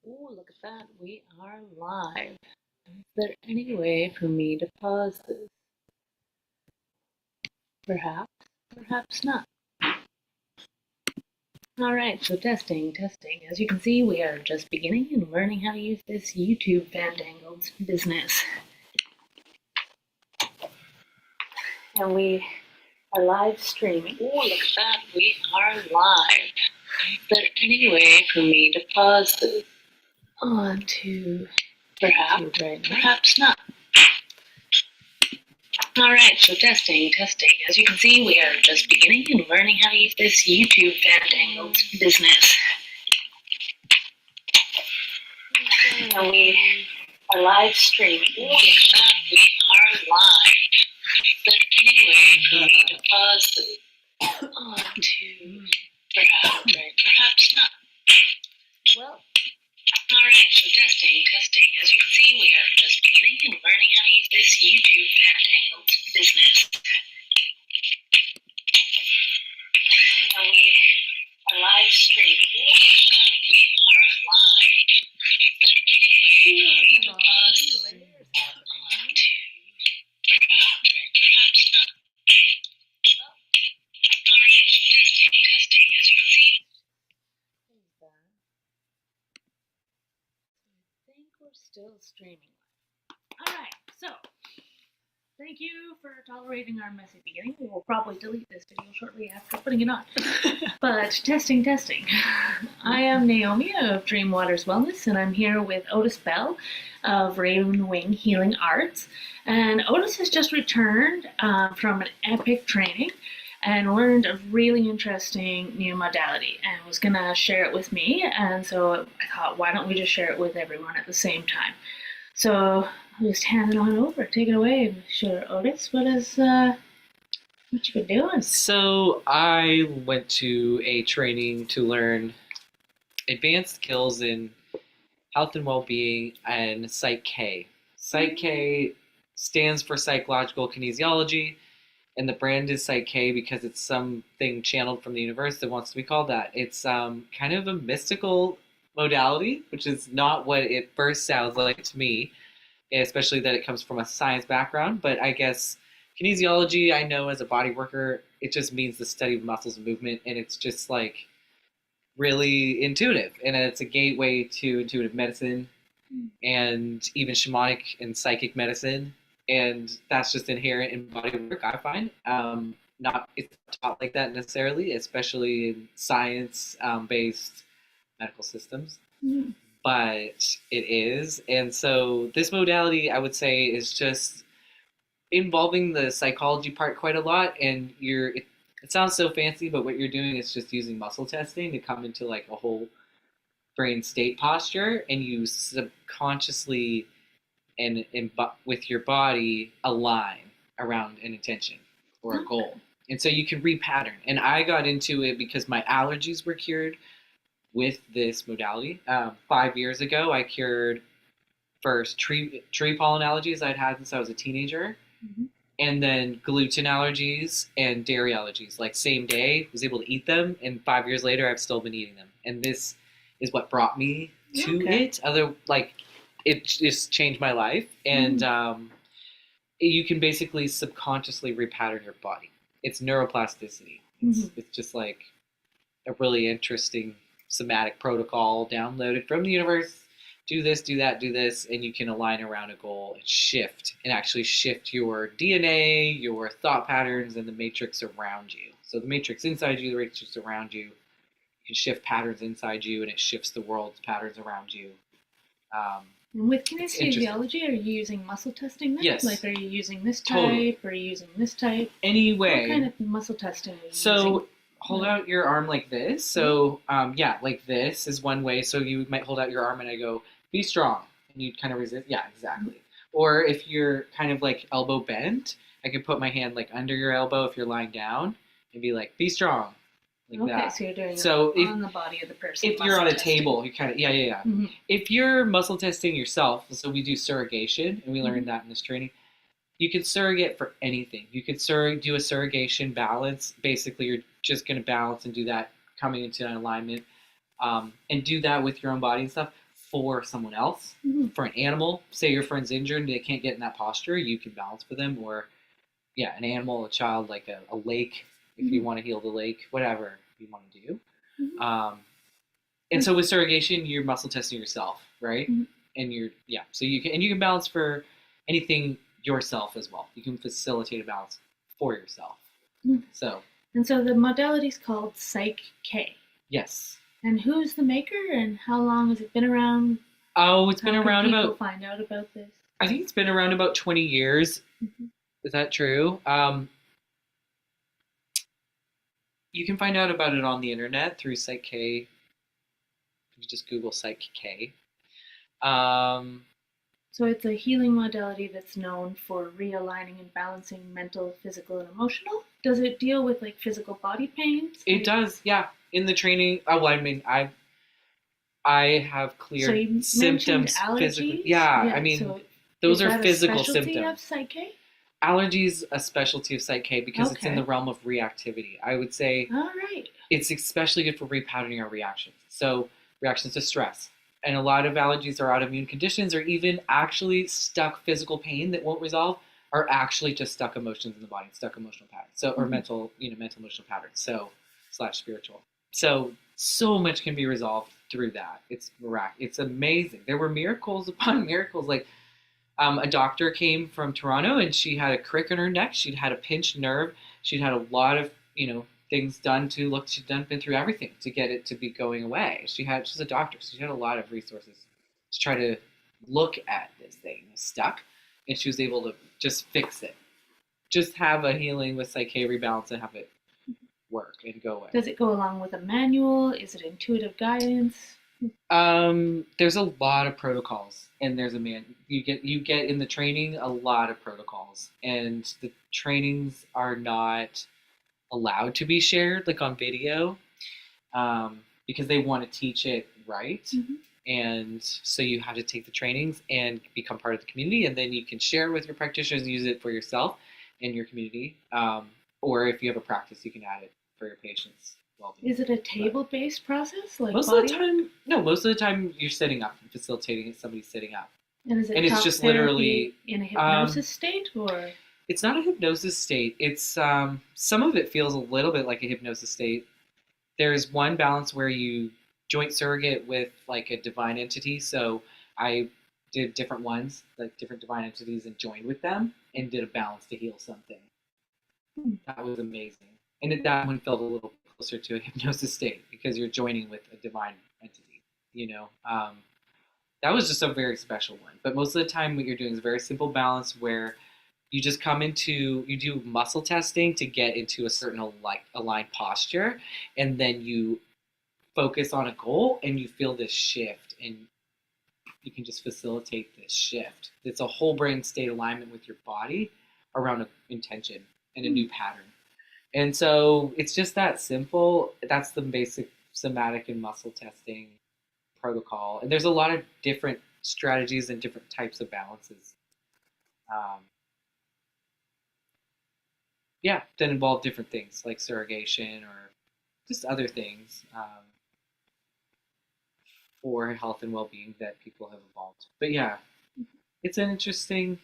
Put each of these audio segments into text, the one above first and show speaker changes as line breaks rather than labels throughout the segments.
Ooh, look at that. We are live. Is there any way for me to pause this? Perhaps, perhaps not. Alright, so testing. As you can see, we are just beginning and learning how to use this YouTube fandangled business. And we are live streaming. Ooh, look at that. We are live. Is there any way for me to pause this onto perhaps, perhaps not. Alright, so testing. As you can see, we are just beginning and learning how to use this YouTube fandangled business. And we are live streaming. Ooh, look at that. We are live. Is there any way for me to pause this onto perhaps not. Well, alright, so testing. As you can see, we are just beginning and learning how to use this YouTube fandangled business. And we are live streaming. We are live. Perhaps not. Well, alright, so testing. As you can see. I think we're still streaming. Alright, so thank you for tolerating our messy beginning. We will probably delete this video shortly after putting it on. But testing. I am Naomi of Dream Waters Wellness, and I'm here with Otis Bell of Raven Wing Healing Arts. And Otis has just returned from an epic training and learned a really interesting new modality and was going to share it with me. And so I thought, why don't we just share it with everyone at the same time? So I'll just hand it on over. Take it away, Sure, Otis. What you been doing?
So I went to a training to learn advanced skills in health and well-being and Psyche. Psyche stands for psychological kinesiology, and the brand is Psyche because it's something channeled from the universe that wants to be called that. It's kind of a mystical modality, which is not what it first sounds like to me, especially that it comes from a science background. But I guess kinesiology, I know as a body worker, it just means the study of muscles and movement, and it's just like really intuitive. And it's a gateway to intuitive medicine and even shamanic and psychic medicine. And that's just inherent in body work, I find. Not it's not taught like that necessarily, especially in science-based medical systems.
Mm.
But it is. And so this modality, I would say, is just involving the psychology part quite a lot. And it sounds so fancy, but what you're doing is just using muscle testing to come into like a whole brain state posture, and you subconsciously and with your body align around an intention or a goal. And so you can repattern. And I got into it because my allergies were cured with this modality. 5 years ago, I cured first tree pollen allergies I'd had since I was a teenager, and then gluten allergies and dairy allergies. Like same day, was able to eat them, and 5 years later, I've still been eating them. And this is what brought me to it. It just changed my life, and you can basically subconsciously repattern your body. It's neuroplasticity. It's just like a really interesting somatic protocol downloaded from the universe. Do this, do that, do this, and you can align around a goal and actually shift your DNA, your thought patterns, and the matrix around you. So the matrix inside you, the matrix around you. You can shift patterns inside you, and it shifts the world's patterns around you.
With kinesiology, are you using muscle testing then?
Yes.
Like, are you using this type,
Totally.
or are you using this type?
Anyway.
What kind of muscle testing are you using?
So hold out your arm like this. So like this is one way. So you might hold out your arm and I go, be strong. And you'd kind of resist. Yeah, exactly. Or if you're kind of like elbow bent, I could put my hand like under your elbow if you're lying down and be like, be strong. Like that.
So you're doing
it
on the body of the person.
If you're on a table, you kind of, If you're muscle testing yourself, so we do surrogation, and we learned that in this training, you can surrogate for anything. You could do a surrogation balance. Basically, you're just going to balance and do that coming into an alignment, and do that with your own body and stuff for someone else, for an animal. Say your friend's injured and they can't get in that posture, you can balance for them. Or, yeah, an animal, a child, like a lake, if you want to heal the lake, whatever you want to do. And so with surrogation, you're muscle testing yourself, right? And so you can balance for anything yourself as well. You can facilitate a balance for yourself. So.
And so the modality is called Psyche.
Yes.
And who's the maker, and how long has it been around?
Oh, it's been around about.
How can people find out about this?
I think it's been around about 20 years. Is that true? You can find out about it on the internet through Psyche. You just Google Psyche.
So it's a healing modality that's known for realigning and balancing mental, physical, and emotional. Does it deal with like physical body pains?
It does, yeah. In the training, I have clear symptoms physically. Yeah, I mean, so those are physical symptoms.
Of Psyche?
Allergies a specialty of Psyche because it's in the realm of reactivity. I would say it's especially good for repatterning our reactions. So reactions to stress. And a lot of allergies are autoimmune conditions, or even actually stuck physical pain that won't resolve, are actually just stuck emotions in the body, stuck emotional patterns. So, or mental emotional patterns. So, / spiritual. So much can be resolved through that. It's miraculous. It's amazing. There were miracles upon miracles. Like, a doctor came from Toronto and she had a crick in her neck. She'd had a pinched nerve. She'd had a lot of, things done she'd been through everything to get it to be going away. She's a doctor, so she had a lot of resources to try to look at this thing stuck, and she was able to just fix it. Just have a healing with Psyche rebalance and have it work and go away.
Does it go along with a manual? Is it intuitive guidance?
There's a lot of protocols, and there's you get in the training a lot of protocols, and the trainings are not allowed to be shared like on video, because they want to teach it right. And so you have to take the trainings and become part of the community, and then you can share with your practitioners and use it for yourself and your community, or if you have a practice, you can add it for your patients.
Is it a table-based process? Like
most of the time you're sitting up and facilitating it. Somebody's sitting up,
and it's just literally in a hypnosis state, or
it's not a hypnosis state. It's some of it feels a little bit like a hypnosis state. There's one balance where you joint surrogate with like a divine entity. So I did different ones, like different divine entities, and joined with them and did a balance to heal something. That was amazing. And that one felt a little closer to a hypnosis state because you're joining with a divine entity, that was just a very special one. But most of the time what you're doing is a very simple balance where you just you do muscle testing to get into a certain aligned posture, and then you focus on a goal and you feel this shift, and you can just facilitate this shift. It's a whole brain state alignment with your body around an intention and a new pattern. And so it's just that simple. That's the basic somatic and muscle testing protocol. And there's a lot of different strategies and different types of balances. That involve different things like surrogation or just other things for health and well-being that people have evolved. But it's an interesting,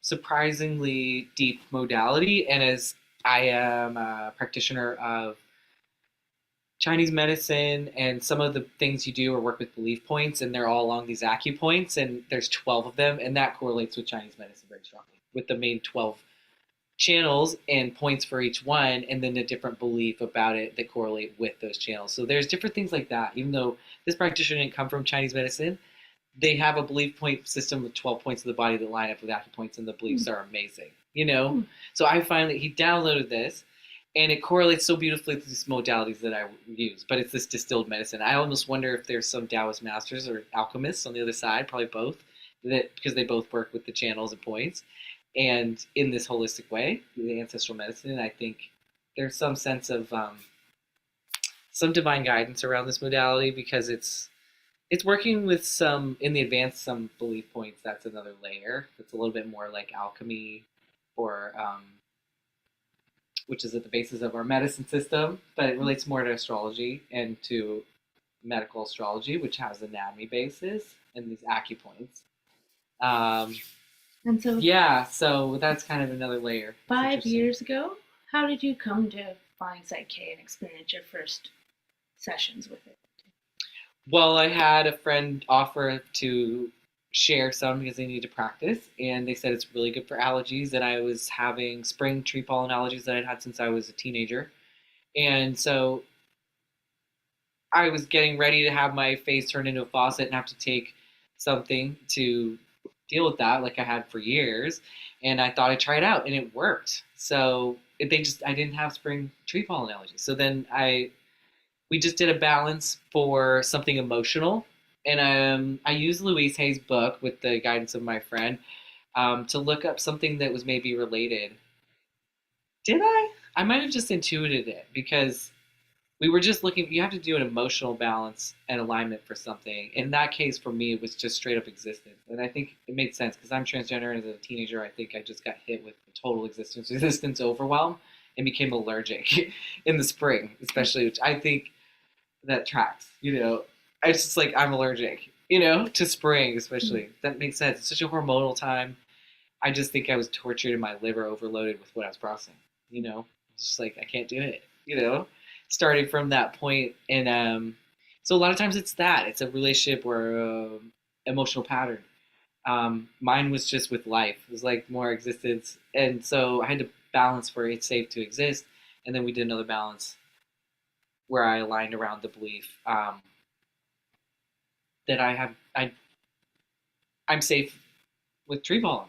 surprisingly deep modality. And as I am a practitioner of Chinese medicine, and some of the things you do are work with belief points, and they're all along these acupoints, and there's 12 of them, and that correlates with Chinese medicine very strongly, with the main 12 channels and points for each one, and then a different belief about it that correlate with those channels. So there's different things like that. Even though this practitioner didn't come from Chinese medicine, they have a belief point system with 12 points of the body that line up with acupoints, and the beliefs are amazing. So he downloaded this, and it correlates so beautifully with these modalities that I use. But it's this distilled medicine. I almost wonder if there's some Taoist masters or alchemists on the other side, probably both, because they both work with the channels and points. And in this holistic way, the ancestral medicine, I think there's some sense of some divine guidance around this modality, because it's working with some belief points. That's another layer. It's a little bit more like alchemy, or which is at the basis of our medicine system, but it relates more to astrology and to medical astrology, which has anatomy basis and these acupoints. Um,
And so
yeah, so that's kind of another layer. It's
5
interesting.
years ago, how did you come to find Psyche and experience your first sessions with it?
Well, I had a friend offer to share some because they need to practice, and they said it's really good for allergies. And I was having spring tree pollen allergies that I'd had since I was a teenager, and so I was getting ready to have my face turned into a faucet and have to take something to deal with that, like I had for years. And I thought I'd try it out, and it worked. So I didn't have spring tree pollen allergies. So then we just did a balance for something emotional, and I used Louise Hay's book with the guidance of my friend to look up something that was maybe related. Did I? I might have just intuited it because we were just looking. You have to do an emotional balance and alignment for something. In that case, for me, it was just straight up existence, and I think it made sense because I'm transgender, and as a teenager, I think I just got hit with total existence resistance overwhelm and became allergic in the spring, especially, which I think that tracks. It's just like I'm allergic. To spring, especially. That makes sense. It's such a hormonal time. I just think I was tortured and my liver overloaded with what I was processing. It's just like I can't do it. Starting from that point, and so a lot of times it's a relationship or emotional pattern. Mine was just with life. It was like more existence, and so I had to balance where it's safe to exist, and then we did another balance where I aligned around the belief that I'm safe with tree pollen.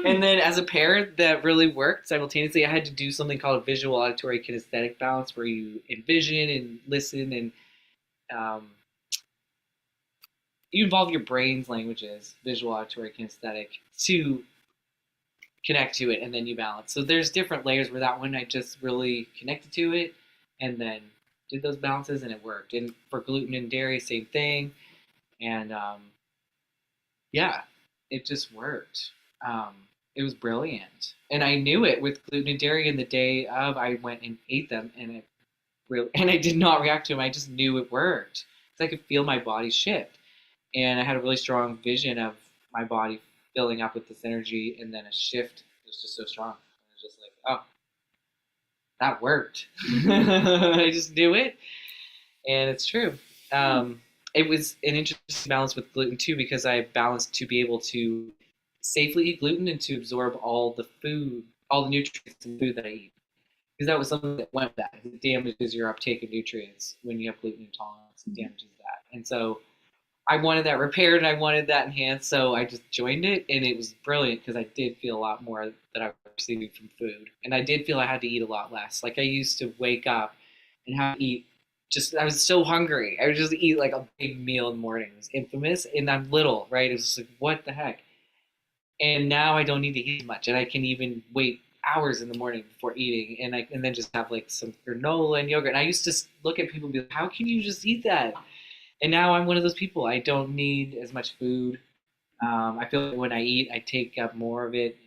And then as a pair that really worked simultaneously, I had to do something called visual auditory kinesthetic balance, where you envision and listen, and you involve your brain's languages, visual auditory kinesthetic, to connect to it, and then you balance. So there's different layers where that one I just really connected to it and then did those balances, and it worked. And for gluten and dairy, same thing. And yeah, it just worked. It was brilliant, and I knew it with gluten and dairy. And the day of, I went and ate them, and I did not react to them. I just knew it worked because I could feel my body shift, and I had a really strong vision of my body filling up with this energy, and then a shift was just so strong. I was just like, oh, that worked. I just knew it, and it's true. It was an interesting balance with gluten too, because I balanced to be able to safely eat gluten and to absorb all the nutrients in food that I eat. Because that was something that went with that. It damages your uptake of nutrients when you have gluten intolerance. It damages that. And so I wanted that repaired and I wanted that enhanced. So I just joined it, and it was brilliant because I did feel a lot more that I was receiving from food. And I did feel I had to eat a lot less. Like I used to wake up and have to eat I was so hungry. I would just eat like a big meal in the morning. It was infamous. And I'm little, right? It was just like, what the heck? And now I don't need to eat much, and I can even wait hours in the morning before eating, and then just have like some granola and yogurt. And I used to look at people and be like, "How can you just eat that?" And now I'm one of those people. I don't need as much food. I feel like when I eat, I take up more of it.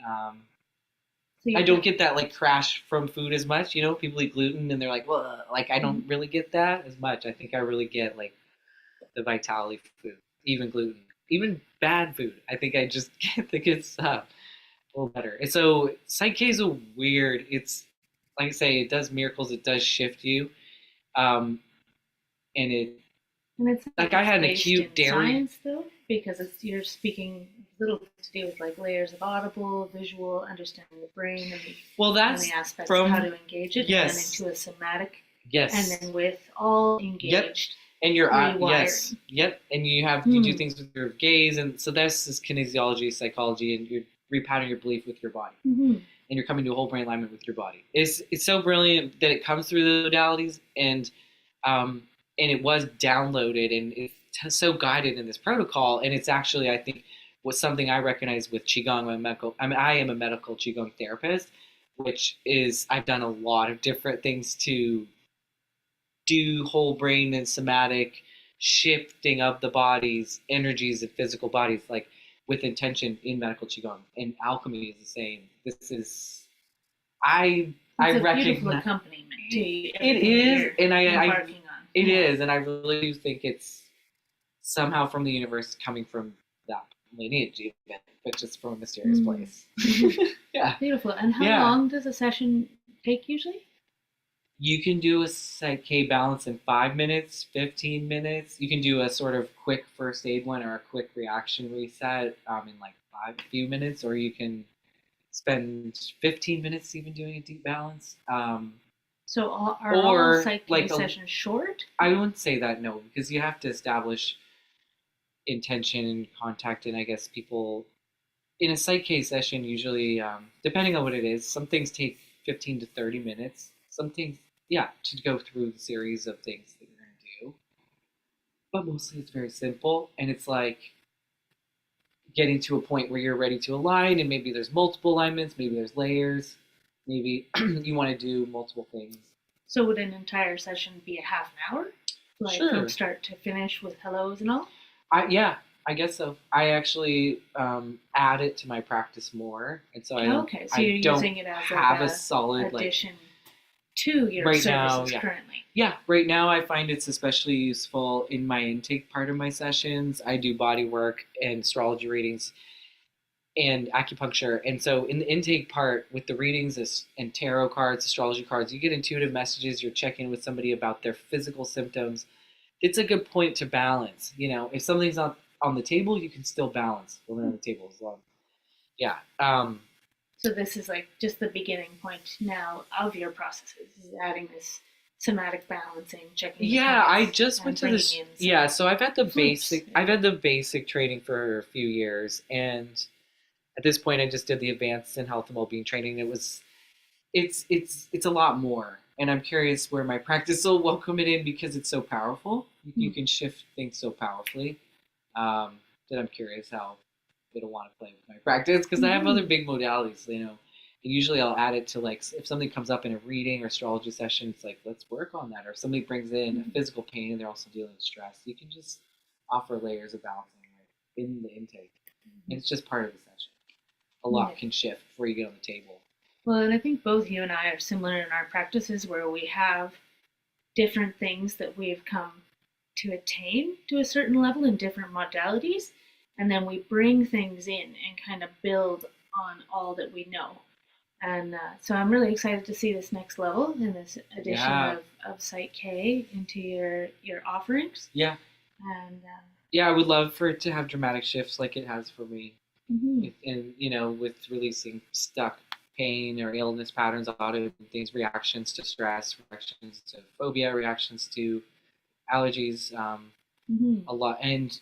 I don't get that like crash from food as much. People eat gluten and they're like, "Well," like I don't really get that as much. I think I really get like the vitality from food, even gluten, even bad food. I think I just get the good stuff a little better. And so Psyche is a weird. It's like I say, it does miracles. It does shift you, and
it's
like I had an
based
acute
in
dairy.
science though, because you're speaking little to do with like layers of audible, visual, understanding the brain, and
That's
the aspects
from
of how to engage it,
yes,
and then into a somatic,
yes,
and then with all engaged.
And your
rewiring.
Yep, and you do things with your gaze, and so this is kinesiology, psychology, and you're repatterning your belief with your body, and you're coming to a whole brain alignment with your body. It's so brilliant that it comes through the modalities, and it was downloaded, and it's so guided in this protocol, and it's actually, I think, was something I recognize with qigong. I am a medical qigong therapist, which is I've done a lot of different things to do whole brain and somatic shifting of the body's energies and physical bodies, like with intention in medical qigong. And alchemy is the same. This is I
It's a
recognize
beautiful accompaniment to
it is, and I
embarking on.
It is, and I really do think it's somehow from the universe coming from that lineage, even, but just from a mysterious place. Yeah.
Beautiful. And how
Yeah.
long does a session take usually?
You can do a Psyche balance in 5 minutes, 15 minutes. You can do a sort of quick first aid one or a quick reaction reset in like a few minutes, or you can spend 15 minutes even doing a deep balance.
So are all
Or
Psyche
like
sessions short?
I wouldn't say that, no, because you have to establish intention and contact, and I guess people in a Psyche session usually, depending on what it is, some things take 15 to 30 minutes. Some things, yeah, to go through the series of things that you're going to do. But mostly it's very simple, and it's like getting to a point where you're ready to align, and maybe there's multiple alignments, maybe there's layers, maybe you want to do multiple things.
So would an entire session be a half an hour? Like
Sure.
from start to finish with hellos and all?
Yeah, I guess so. I actually add it to my practice more, and so I don't.
Okay, so
I
you're
don't
using it as
have
like
a solid
addition to your
right
services
now, yeah.
currently.
Yeah, right now I find it's especially useful in my intake part of my sessions. I do body work and astrology readings and acupuncture, and so in the intake part with the readings and tarot cards, astrology cards, you get intuitive messages. You're checking with somebody about their physical symptoms. It's a good point to balance. You know, if something's not on the table, you can still balance when they're on the table as long. Yeah.
So this is like just the beginning point now of your processes, is adding this somatic balancing, checking.
Yeah, I just went to
bringing
this.
in some
Yeah, so I've had the
flips.
basic. I've had the basic training for a few years, and at this point, I just did the advanced in health and well-being training. It's a lot more, and I'm curious where my practice will welcome it in because it's so powerful. You can shift things so powerfully that I'm curious how it'll want to play with my practice because I have other big modalities, you know. And usually I'll add it to like if something comes up in a reading or astrology session, it's like let's work on that. Or if somebody brings in a physical pain and they're also dealing with stress, you can just offer layers of balancing right in the intake, and it's just part of the session. A lot can shift before you get on the table.
Well, and I think both you and I are similar in our practices where we have different things that we've come to attain to a certain level in different modalities, and then we bring things in and kind of build on all that we know. And so I'm really excited to see this next level in this addition of Psyche into your offerings.
Yeah.
And
yeah, I would love for it to have dramatic shifts like it has for me.
Mm-hmm.
And, you know, with releasing stuck pain or illness patterns, auto things, reactions to stress, reactions to phobia, reactions to allergies, a lot. And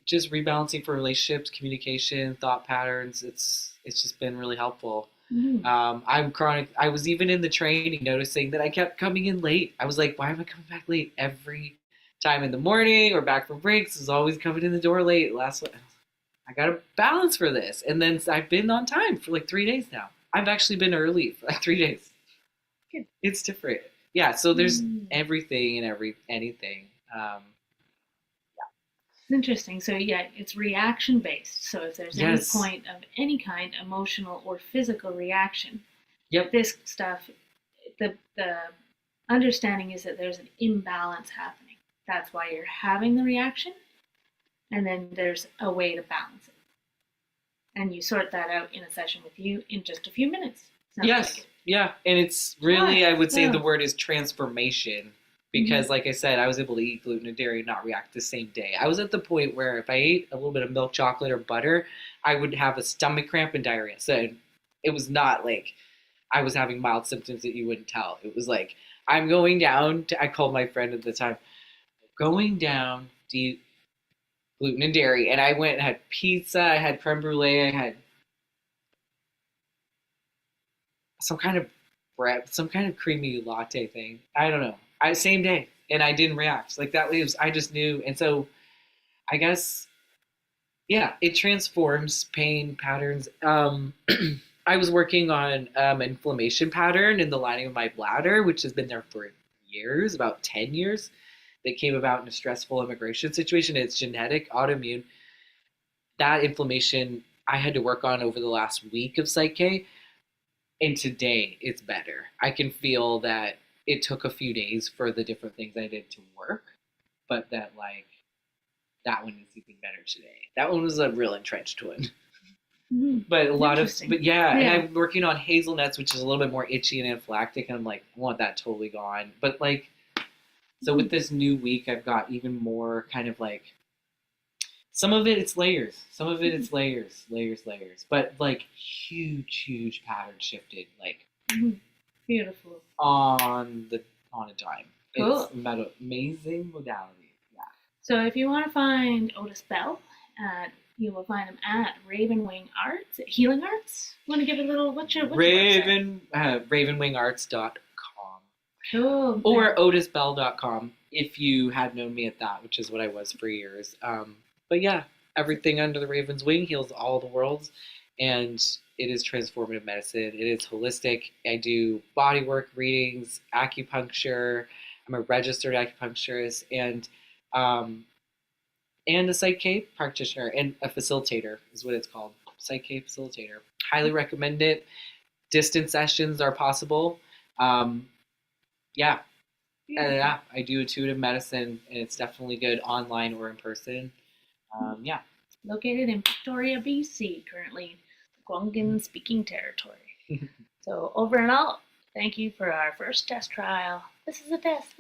just rebalancing for relationships, communication, thought patterns. It's just been really helpful. I'm chronic. I was even in the training noticing that I kept coming in late. I was like, why am I coming back late every time in the morning or back from breaks? I was always coming in the door late. I got to balance for this. And then I've been on time for like 3 days now. I've actually been early for like 3 days.
Good.
It's different. Yeah. So there's everything and anything.
It's interesting. So yeah, it's reaction based. So if there's any point of any kind, emotional or physical reaction, this stuff, the understanding is that there's an imbalance happening. That's why you're having the reaction, and then there's a way to balance it. And you sort that out in a session with you in just a few minutes.
Yes. Like yeah. And it's really, I would say the word is transformation. Because, like I said, I was able to eat gluten and dairy and not react the same day. I was at the point where if I ate a little bit of milk chocolate or butter, I would have a stomach cramp and diarrhea. So it was not like I was having mild symptoms that you wouldn't tell. It was like, I'm going down to, I called my friend at the time, going down to eat gluten and dairy. And I went and had pizza, I had creme brulee, I had some kind of bread, some kind of creamy latte thing. I don't know. Same day, and I didn't react. Like that was, I just knew. And so I guess, yeah, it transforms pain patterns. I was working on inflammation pattern in the lining of my bladder, which has been there for years, about 10 years. That came about in a stressful immigration situation. It's genetic, autoimmune. That inflammation I had to work on over the last week of Psyche. And today it's better. I can feel that it took a few days for the different things I did to work, but that like that one is even better today. That one was a real entrenched one. But a lot of, but yeah, and I'm working on hazelnuts, which is a little bit more itchy and anaphylactic, and I'm like, I want that totally gone. But like, so with this new week, I've got even more kind of like, some of it it's layers, some of it it's layers, but like huge pattern shifted, like
beautiful
on a dime.
Cool.
It's about amazing modality. Yeah.
So if you want to find Otis Bell, you will find him at Ravenwing Arts, Healing Arts. Want to give it a little, what's your
ravenwingarts.com.
Cool.
Or otisbell.com if you had known me at that, which is what I was for years. But yeah, everything under the Raven's wing heals all the worlds, and it is transformative medicine. It is holistic. I do bodywork readings, acupuncture. I'm a registered acupuncturist, and a Psyche practitioner and a facilitator is what it's called. Psyche facilitator. Highly recommend it. Distance sessions are possible. Yeah. I do intuitive medicine, and it's definitely good online or in person. Yeah.
Located in Victoria, BC, currently Gwangan speaking territory. So over and out, thank you for our first test trial. This is a test.